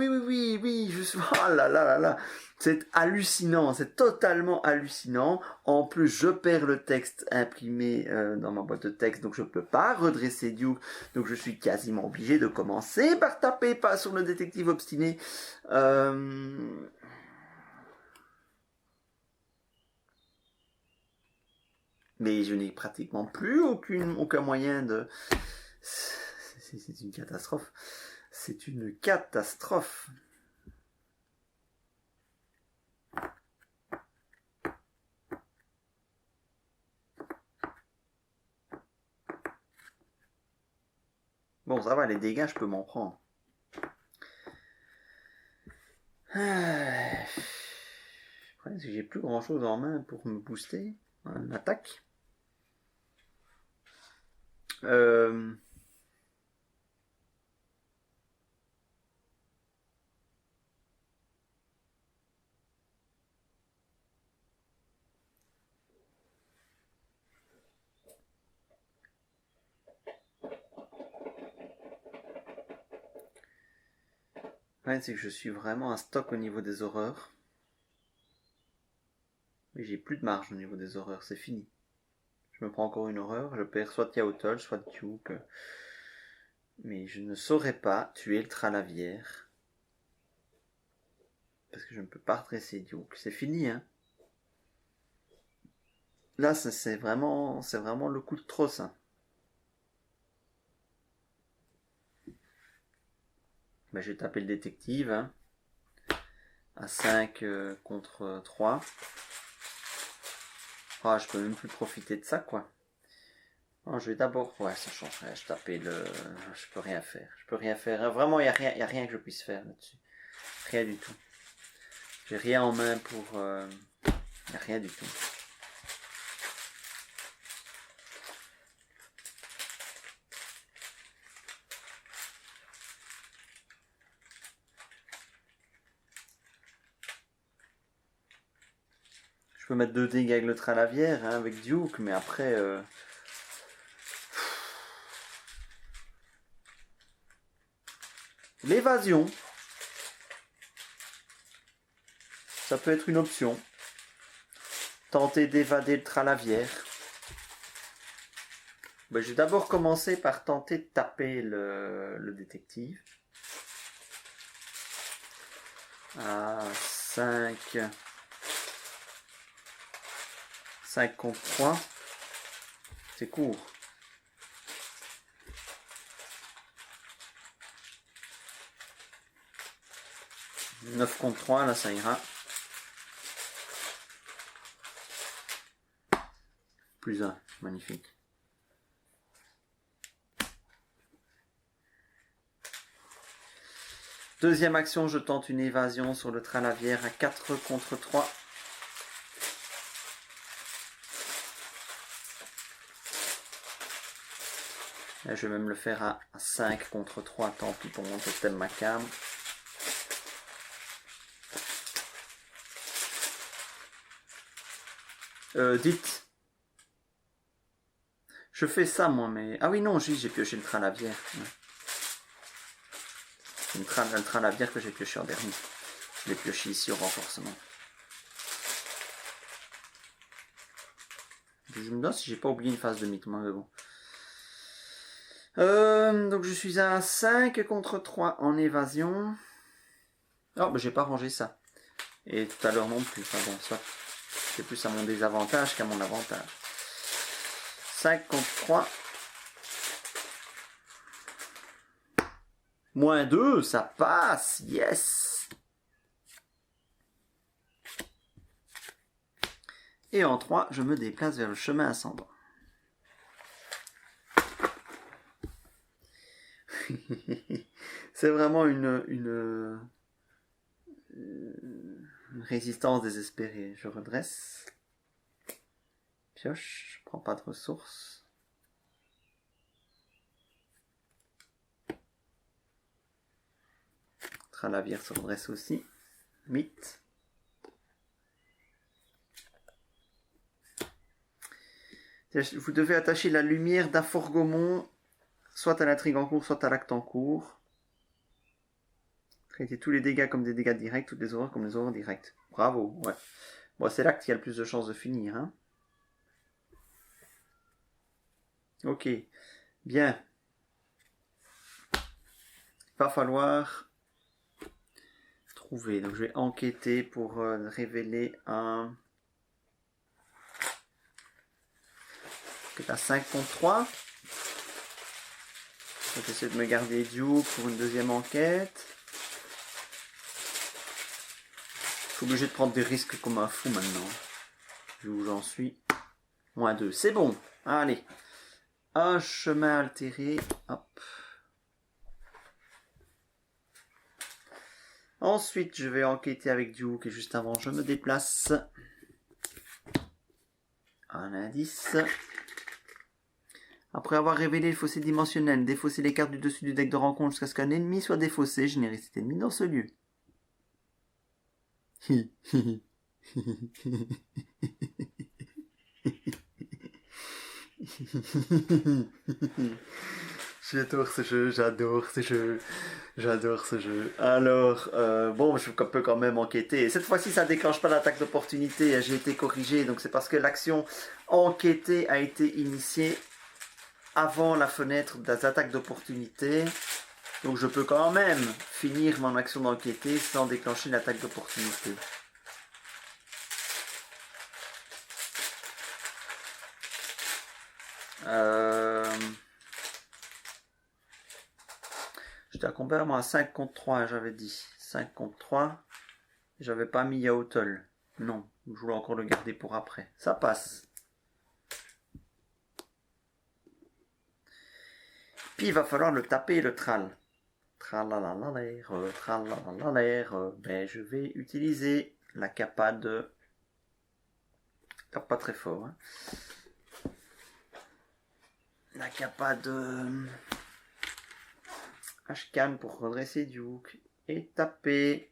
là là là là, c'est hallucinant, c'est totalement hallucinant. En plus, je perds le texte imprimé dans ma boîte de texte, donc je peux pas redresser Duke, donc je suis quasiment obligé de commencer par taper pas sur le détective obstiné. Mais je n'ai pratiquement plus aucun moyen de... C'est une catastrophe. C'est une catastrophe. Bon, ça va, les dégâts, je peux m'en prendre. Après, j'ai plus grand chose en main pour me booster. Une attaque. Euh, Ouais, c'est que je suis vraiment un stock au niveau des horreurs. Mais j'ai plus de marge au niveau des horreurs, c'est fini. Je me prends encore une horreur, je perds soit Tiautol, soit Duke. Mais je ne saurais pas tuer le Tralavière. Parce que je ne peux pas redresser Duke. C'est fini, hein. Là, c'est vraiment le coup de trop, ça. Ben, je vais taper le détective, hein. À 5 contre 3. Ah, je peux même plus profiter de ça, quoi. Oh, je vais d'abord... Ouais, ça changerait. Je tapais le... Je peux rien faire. Je peux rien faire. Vraiment, il n'y a rien que je puisse faire là-dessus. Rien du tout. J'ai rien en main pour... Il n'y a rien du tout. Je peux mettre 2 dégâts avec le Tralavière, hein, avec Duke, mais après... L'évasion. Ça peut être une option. Tenter d'évader le Tralavière. Ben, je vais d'abord commencer par tenter de taper le détective. À 5... 5 contre 3. C'est court. « 9 contre 3, là ça ira. Plus 1, magnifique. Deuxième action, je tente une évasion sur le Tralavière à 4 contre 3. Là, je vais même le faire à 5 contre 3, tant pis pour mon totem macabre. Dites. Je fais ça moi, mais... Ah oui, non, j'ai pioché le Tralavière. Ouais. C'est le Tralavière que j'ai pioché en dernier. Je l'ai pioché ici au renforcement. Je me demande si j'ai pas oublié une phase de mythe, moi, mais bon. Donc je suis à 5 contre 3 en évasion. Oh, ben j'ai pas rangé ça. Et tout à l'heure non plus. Enfin bon, soit c'est plus à mon désavantage qu'à mon avantage. 5 contre 3. Moins 2, ça passe. Yes. Et en 3, je me déplace vers le chemin ascendant. C'est vraiment une résistance désespérée. Je redresse. Pioche, je prends pas de ressources. Tralavière se redresse aussi. Mythe. Vous devez attacher la lumière d'Aforgomon soit à l'intrigue en cours, soit à l'acte en cours. Traitez tous les dégâts comme des dégâts directs, toutes les horreurs comme des horreurs directes. Bravo, ouais. Bon, c'est l'acte qui a le plus de chances de finir, hein. Ok, bien. Va falloir trouver. Donc je vais enquêter pour révéler un... C'est à 5 contre 3. J'essaie de me garder Duke pour une deuxième enquête. Je suis obligé de prendre des risques comme un fou maintenant. Où j'en suis. Moins 2. C'est bon. Allez. Un chemin altéré. Hop. Ensuite, je vais enquêter avec Duke. Et juste avant, je me déplace. Un indice. Après avoir révélé le fossé dimensionnel, défausser les cartes du dessus du deck de rencontre jusqu'à ce qu'un ennemi soit défaussé, générer cet ennemi dans ce lieu. J'adore ce jeu, j'adore ce jeu, j'adore ce jeu. Alors, bon, je peux quand même enquêter. Cette fois-ci, ça ne déclenche pas l'attaque d'opportunité. J'ai été corrigé, donc c'est parce que l'action enquêter a été initiée avant la fenêtre des attaques d'opportunité. Donc je peux quand même finir mon action d'enquêter sans déclencher l'attaque d'opportunité. J'étais à combien moi? À 5 contre 3, j'avais dit. 5 contre 3. J'avais pas mis Yaotol. Non, je voulais encore le garder pour après. Ça passe. Puis il va falloir le taper, le tral. Tralalalalaire, tralalalalaire. Ben, je vais utiliser la capade. Tape pas très fort. Hein. La capade Ashcan pour redresser Duke. Et taper.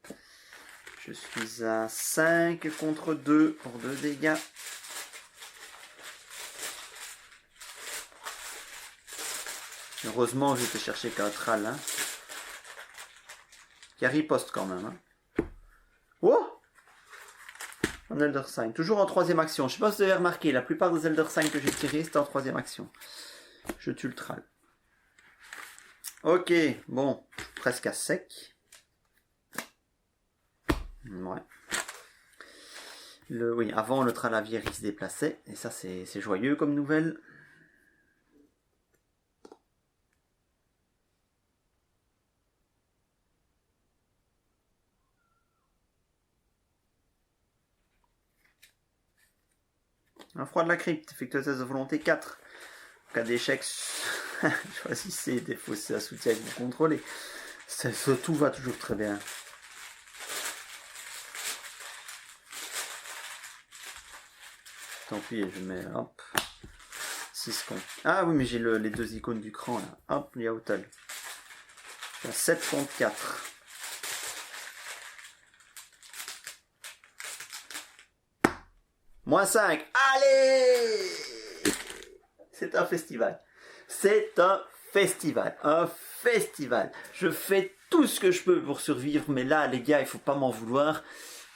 Je suis à 5 contre 2 pour 2 dégâts. Heureusement, je vais te chercher qu'un tral. Hein. Qui riposte quand même. Hein. Oh! Un Elder Sign. Toujours en troisième action. Je ne sais pas si vous avez remarqué, la plupart des Elder Sign que j'ai tirés, c'était en troisième action. Je tue le tral. Ok, bon. Presque à sec. Ouais. Oui, avant le Tralavier il se déplaçait. Et ça, c'est joyeux comme nouvelle. Un froid de la crypte, effectue test de volonté 4. En cas d'échec, choisissez des fossés à soutien que vous contrôlez. Tout va toujours très bien. Tant pis, je mets, hop, 6 contre. Ah oui, mais j'ai les deux icônes du cran là. Hop, il y a Hotel. 7 contre 4. Moins 5. Allez! C'est un festival. C'est un festival. Un festival. Je fais tout ce que je peux pour survivre, mais là, les gars, il faut pas m'en vouloir.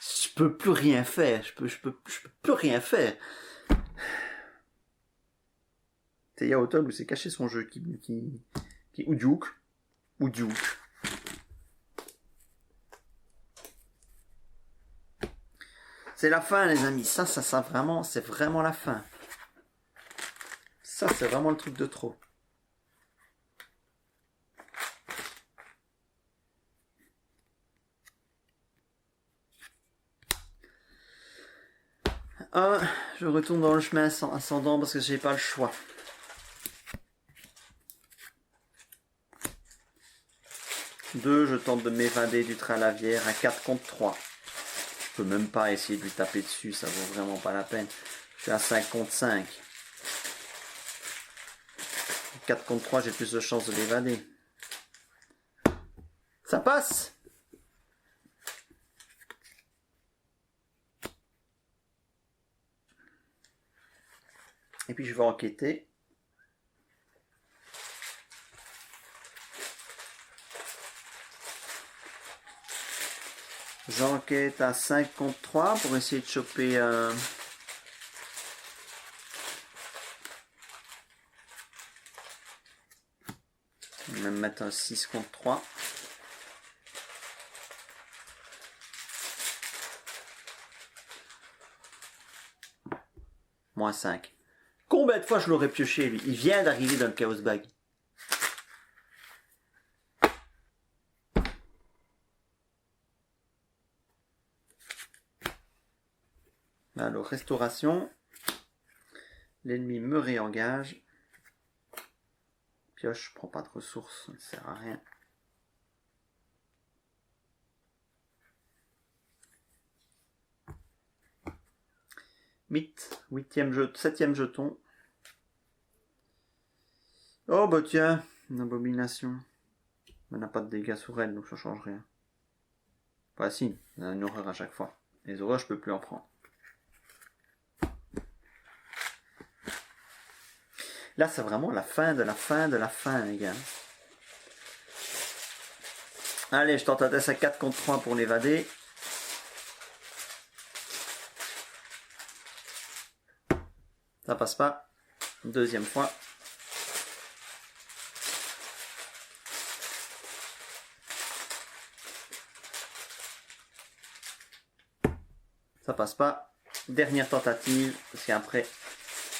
Je peux plus rien faire. Je peux plus rien faire. C'est Yaotol où c'est caché son jeu qui ou Duke. Ou Duke. C'est la fin, les amis. Ça vraiment, c'est vraiment la fin. Ça, c'est vraiment le truc de trop. Je retourne dans le chemin ascendant parce que j'ai pas le choix. Deux, je tente de m'évader du Tralavière à 4 contre 3. Je peux même pas essayer de lui taper dessus, ça vaut vraiment pas la peine. Je suis à 5 contre 5. 4 contre 3, j'ai plus de chances de l'évader. Ça passe! Et puis je vais enquêter. J'enquête à 5 contre 3 pour essayer de choper un... Je vais même mettre un 6 contre 3. Moins 5. Combien de fois je l'aurais pioché, lui? Il vient d'arriver dans le Chaos Bag. Alors, restauration. L'ennemi me réengage. Pioche, je prends pas de ressources, ça ne sert à rien. Mythe, 7e jeton. Oh bah tiens, une abomination. On n'a pas de dégâts sur elle, donc ça change rien. Enfin si, on a une horreur à chaque fois. Les horreurs, je peux plus en prendre. Là, c'est vraiment la fin de la fin de la fin, les gars. Allez, je tente un test à 4 contre 3 pour l'évader. Ça passe pas. Deuxième fois. Ça passe pas. Dernière tentative, parce qu'après,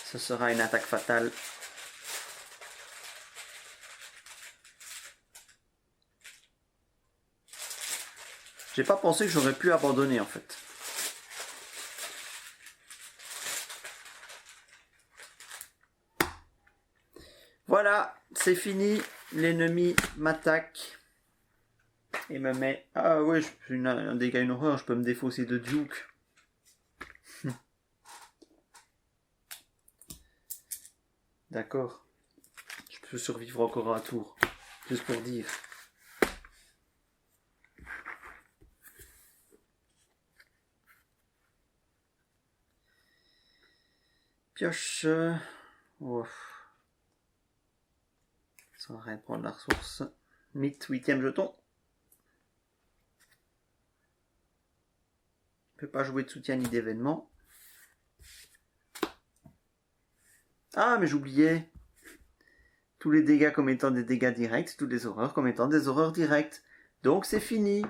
ce sera une attaque fatale. J'ai pas pensé que j'aurais pu abandonner en fait. Voilà, c'est fini. L'ennemi m'attaque. Et me met... Ah ouais, un dégât, une horreur, je peux me défausser de Duke. D'accord. Je peux survivre encore un tour. Juste pour dire. Pioche. Oh. Sans rien prendre la ressource. Mythe, 8e jeton. Je peux pas jouer de soutien ni d'événement. Ah, mais j'oubliais. Tous les dégâts comme étant des dégâts directs, toutes les horreurs comme étant des horreurs directes. Donc c'est fini.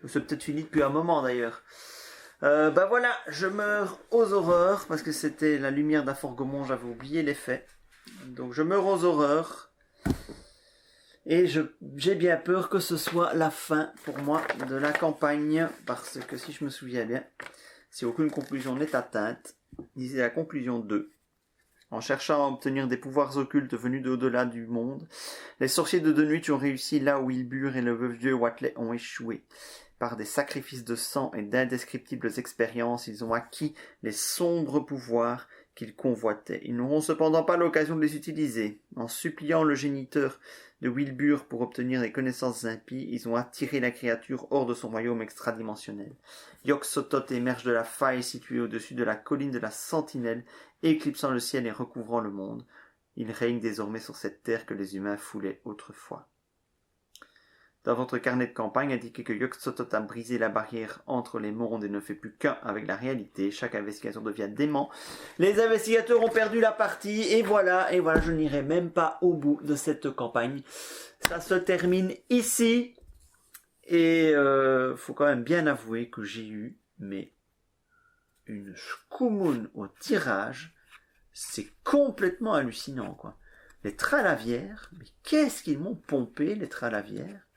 C'est peut-être fini depuis un moment d'ailleurs. Bah voilà, je meurs aux horreurs, parce que c'était la lumière d'Aforgomon, j'avais oublié l'effet. Donc je meurs aux horreurs. Et j'ai bien peur que ce soit la fin pour moi de la campagne, parce que si je me souviens bien, si aucune conclusion n'est atteinte, c'est la conclusion 2. En cherchant à obtenir des pouvoirs occultes venus d'au-delà du monde, les sorciers de Dunwich ont réussi là où Wilbur et le vieux Watley ont échoué. Par des sacrifices de sang et d'indescriptibles expériences, ils ont acquis les sombres pouvoirs qu'ils convoitaient. Ils n'auront cependant pas l'occasion de les utiliser. En suppliant le géniteur de Wilbur pour obtenir des connaissances impies, ils ont attiré la créature hors de son royaume extradimensionnel. Yog-Sothoth émerge de la faille située au-dessus de la colline de la Sentinelle, éclipsant le ciel et recouvrant le monde. Il règne désormais sur cette terre que les humains foulaient autrefois. Dans votre carnet de campagne, indiquez que Yog-Sothoth a brisé la barrière entre les mondes et ne fait plus qu'un avec la réalité. Chaque investigateur devient dément. Les investigateurs ont perdu la partie et voilà, je n'irai même pas au bout de cette campagne. Ça se termine ici et faut quand même bien avouer que j'ai eu une schkoumoun au tirage. C'est complètement hallucinant quoi. Les Tralavières, mais qu'est-ce qu'ils m'ont pompé les Tralavières.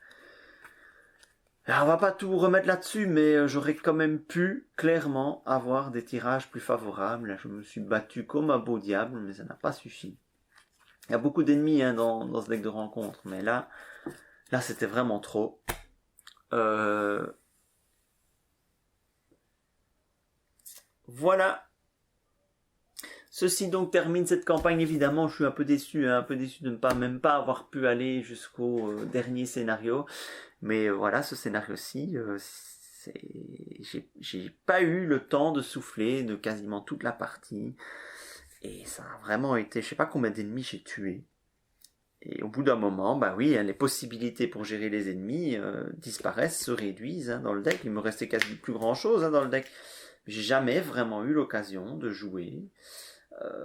Alors, on va pas tout remettre là-dessus, mais j'aurais quand même pu, clairement, avoir des tirages plus favorables. Là, je me suis battu comme un beau diable, mais ça n'a pas suffi. Il y a beaucoup d'ennemis dans ce deck de rencontre, mais là c'était vraiment trop. Voilà. Ceci donc termine cette campagne. Évidemment, je suis un peu déçu de ne même pas avoir pu aller jusqu'au dernier scénario. Mais voilà, ce scénario-ci, j'ai pas eu le temps de souffler de quasiment toute la partie. Et ça a vraiment été, je sais pas combien d'ennemis j'ai tué. Et au bout d'un moment, bah oui, les possibilités pour gérer les ennemis disparaissent, se réduisent dans le deck. Il me restait quasi plus grand chose dans le deck. J'ai jamais vraiment eu l'occasion de jouer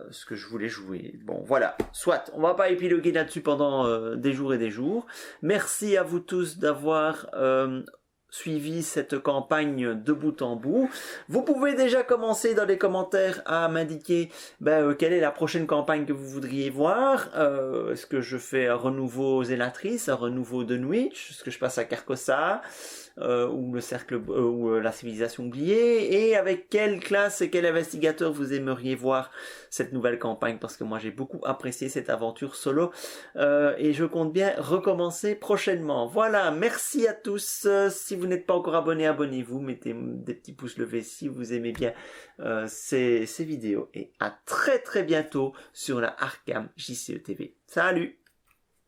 ce que je voulais jouer. Bon, voilà. Soit, on va pas épiloguer là-dessus pendant des jours et des jours. Merci à vous tous d'avoir suivi cette campagne de bout en bout. Vous pouvez déjà commencer dans les commentaires à m'indiquer quelle est la prochaine campagne que vous voudriez voir. Est-ce que je fais un renouveau Zélatrice, un renouveau Dunwich, est-ce que je passe à Carcosa, ou le cercle ou la civilisation oubliée, et avec quelle classe et quel investigateur vous aimeriez voir cette nouvelle campagne, parce que moi j'ai beaucoup apprécié cette aventure solo et je compte bien recommencer prochainement. Voilà, merci à tous. Si vous n'êtes pas encore abonné, abonnez-vous, mettez des petits pouces levés si vous aimez bien ces vidéos, et à très très bientôt sur la Arkham JCE TV. Salut!